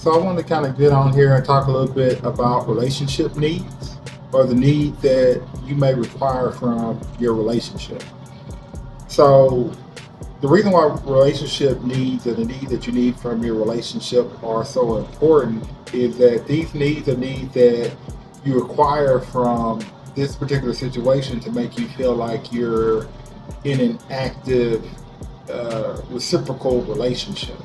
So I want to kind of get on here and talk a little bit about relationship needs or the need that you may require from your relationship. So the reason why relationship needs and the need that you need from your relationship are so important is that these needs are needs that you require from this particular situation to make you feel like you're in an active reciprocal relationship.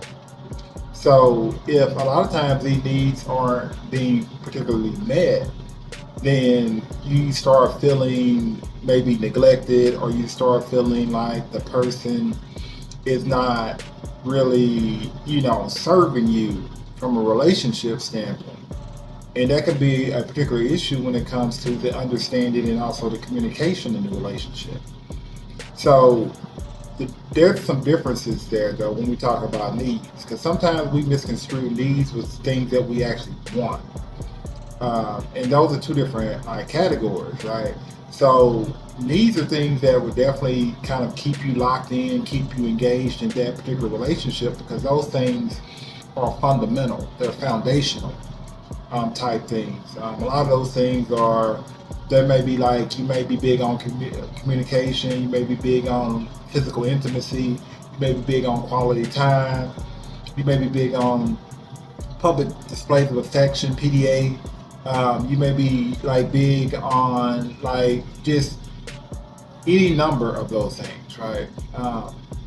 So if a lot of times these needs aren't being particularly met, then you start feeling maybe neglected, or you start feeling like the person is not really, serving you from a relationship standpoint. And that can be a particular issue when it comes to the understanding and also the communication in the relationship. So there's some differences there, though, when we talk about needs, because sometimes we misconstrue needs with things that we actually want. And those are two different categories, right? So needs are things that would definitely kind of keep you locked in, keep you engaged in that particular relationship, because those things are fundamental, they're foundational type things. A lot of those things are, there may be like, you may be big on communication, you may be big on physical intimacy, you may be big on quality time, you may be big on public displays of affection, PDA. You may be like big on like just any number of those things, right?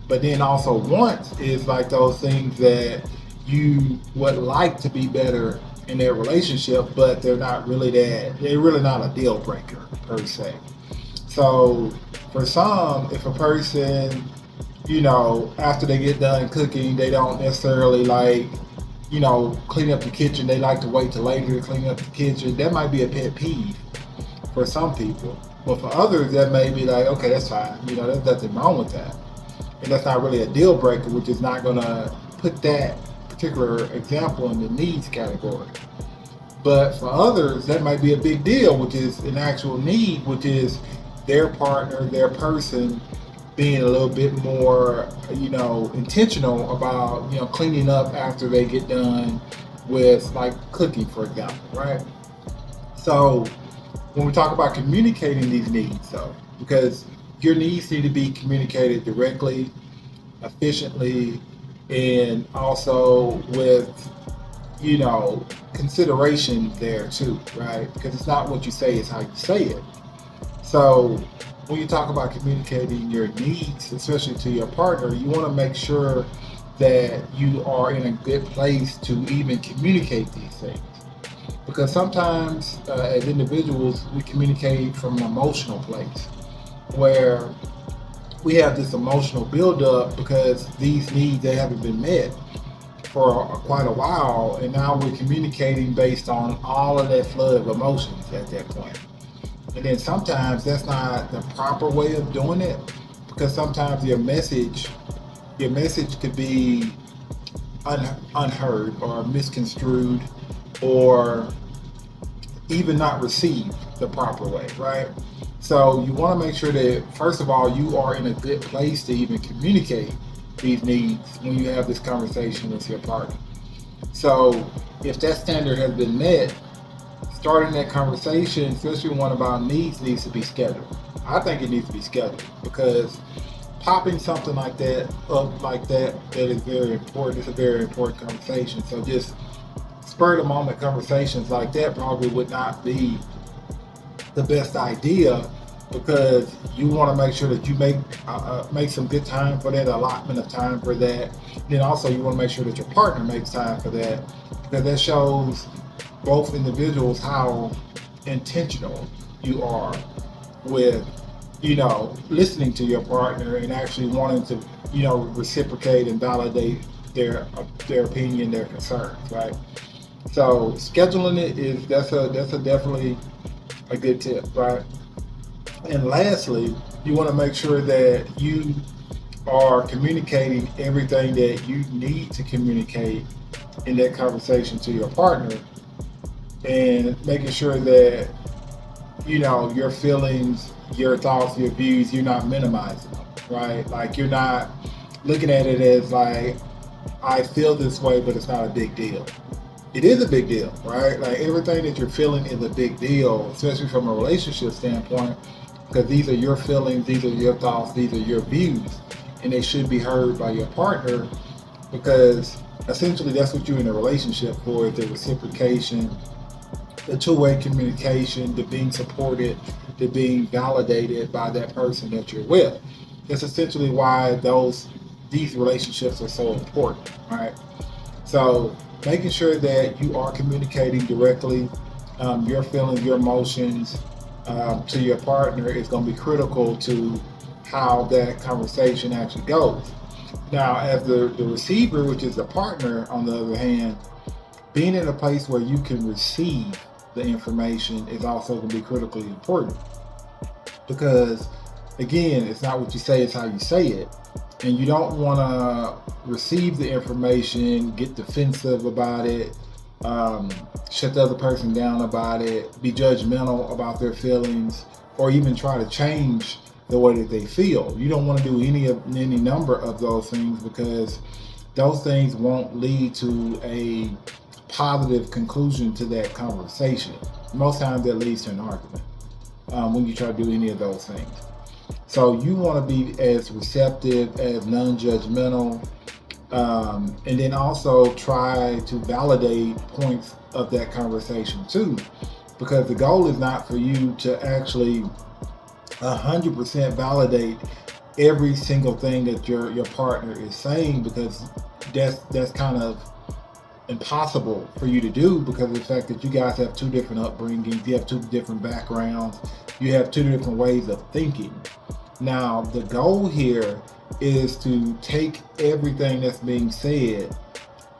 But then also wants is like those things that you would like to be better in their relationship, but they're really not a deal breaker per se. So for some, if a person, after they get done cooking, they don't necessarily like, clean up the kitchen. They like to wait till later to clean up the kitchen. That might be a pet peeve for some people. But for others, that may be like, okay, that's fine. There's nothing wrong with that. And that's not really a deal breaker, which is not going to put that particular example in the needs category. But for others, that might be a big deal, which is an actual need, which is their partner, their person being a little bit more, intentional about, cleaning up after they get done with like cooking, for example, right? So when we talk about communicating these needs, though, because your needs need to be communicated directly, efficiently, and also with, consideration there too, right? Because it's not what you say, it's how you say it. So when you talk about communicating your needs, especially to your partner, you want to make sure that you are in a good place to even communicate these things. Because sometimes as individuals, we communicate from an emotional place where we have this emotional buildup because these needs, they haven't been met for quite a while, and now we're communicating based on all of that flood of emotions at that point. And then sometimes that's not the proper way of doing it, because sometimes your message could be unheard or misconstrued, or even not received the proper way, right? So you want to make sure that first of all you are in a good place to even communicate these needs when you have this conversation with your partner. So if that standard has been met, starting that conversation, especially one about needs to be scheduled. I think it needs to be scheduled because popping something like that up like that is very important. It's a very important conversation. So just spur of the moment conversations like that probably would not be the best idea, because you want to make sure that you make some good time for that, allotment of time for that. Then also you want to make sure that your partner makes time for that, because that shows both individuals how intentional you are with, listening to your partner and actually wanting to, reciprocate and validate their opinion, their concerns, right? So scheduling it is that's a definitely a good tip, right? And lastly, you want to make sure that you are communicating everything that you need to communicate in that conversation to your partner, and making sure that your feelings, your thoughts, your views, you're not minimizing them, right? Like you're not looking at it as like, I feel this way, but it's not a big deal. it is a big deal, right? Like everything that you're feeling is a big deal, especially from a relationship standpoint, because these are your feelings, these are your thoughts, these are your views, and they should be heard by your partner because essentially that's what you're in a relationship for, is the reciprocation, the two-way communication, the being supported, the being validated by that person that you're with. That's essentially why these relationships are so important, right? So making sure that you are communicating directly your feelings, your emotions to your partner is going to be critical to how that conversation actually goes. Now, as the receiver, which is the partner, on the other hand, being in a place where you can receive the information is also going to be critically important because, again, it's not what you say, it's how you say it. And you don't want to receive the information, get defensive about it, shut the other person down about it, be judgmental about their feelings, or even try to change the way that they feel. You don't want to do any number of those things because those things won't lead to a positive conclusion to that conversation. Most times that leads to an argument when you try to do any of those things. So you want to be as receptive, as non-judgmental, and then also try to validate points of that conversation too, because the goal is not for you to actually 100% validate every single thing that your partner is saying, because that's kind of impossible for you to do because of the fact that you guys have two different upbringings, you have two different backgrounds, you have two different ways of thinking. Now, the goal here is to take everything that's being said,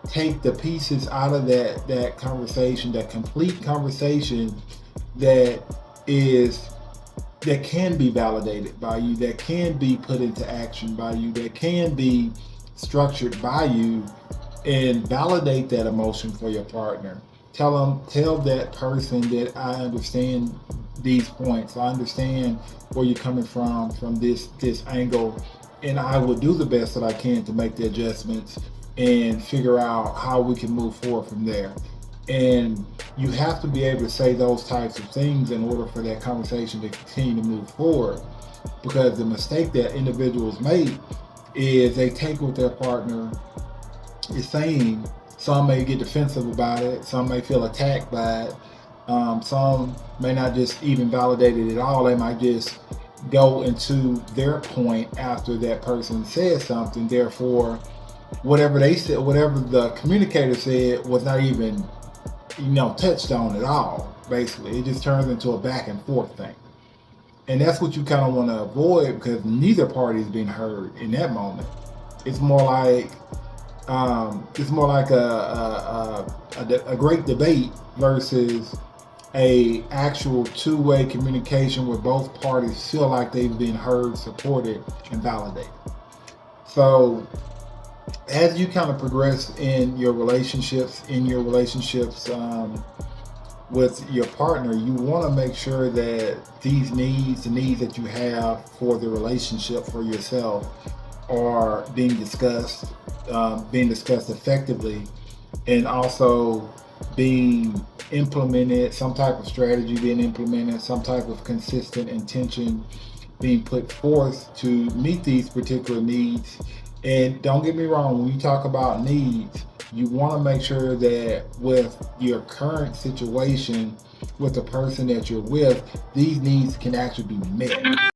take the pieces out of that conversation, that complete conversation that can be validated by you, that can be put into action by you, that can be structured by you, and validate that emotion for your partner. Tell that person that I understand these points. I understand where you're coming from this angle, and I will do the best that I can to make the adjustments and figure out how we can move forward from there. And you have to be able to say those types of things in order for that conversation to continue to move forward. Because the mistake that individuals make is they take what their partner is saying. Some may get defensive about it, some may feel attacked by it, some may not just even validate it at all. They might just go into their point after that person says something. Therefore, whatever they said, whatever the communicator said, was not even touched on at all. Basically, it just turns into a back and forth thing, and that's what you kind of want to avoid because neither party is being heard in that moment. It's more like a great debate versus a actual two-way communication where both parties feel like they've been heard, supported, and validated. So as you kind of progress in your relationships, with your partner, you want to make sure that the needs that you have for the relationship for yourself are being discussed effectively, and also being implemented, some type of strategy being implemented, some type of consistent intention being put forth to meet these particular needs. And don't get me wrong, when you talk about needs, you want to make sure that with your current situation, with the person that you're with, these needs can actually be met.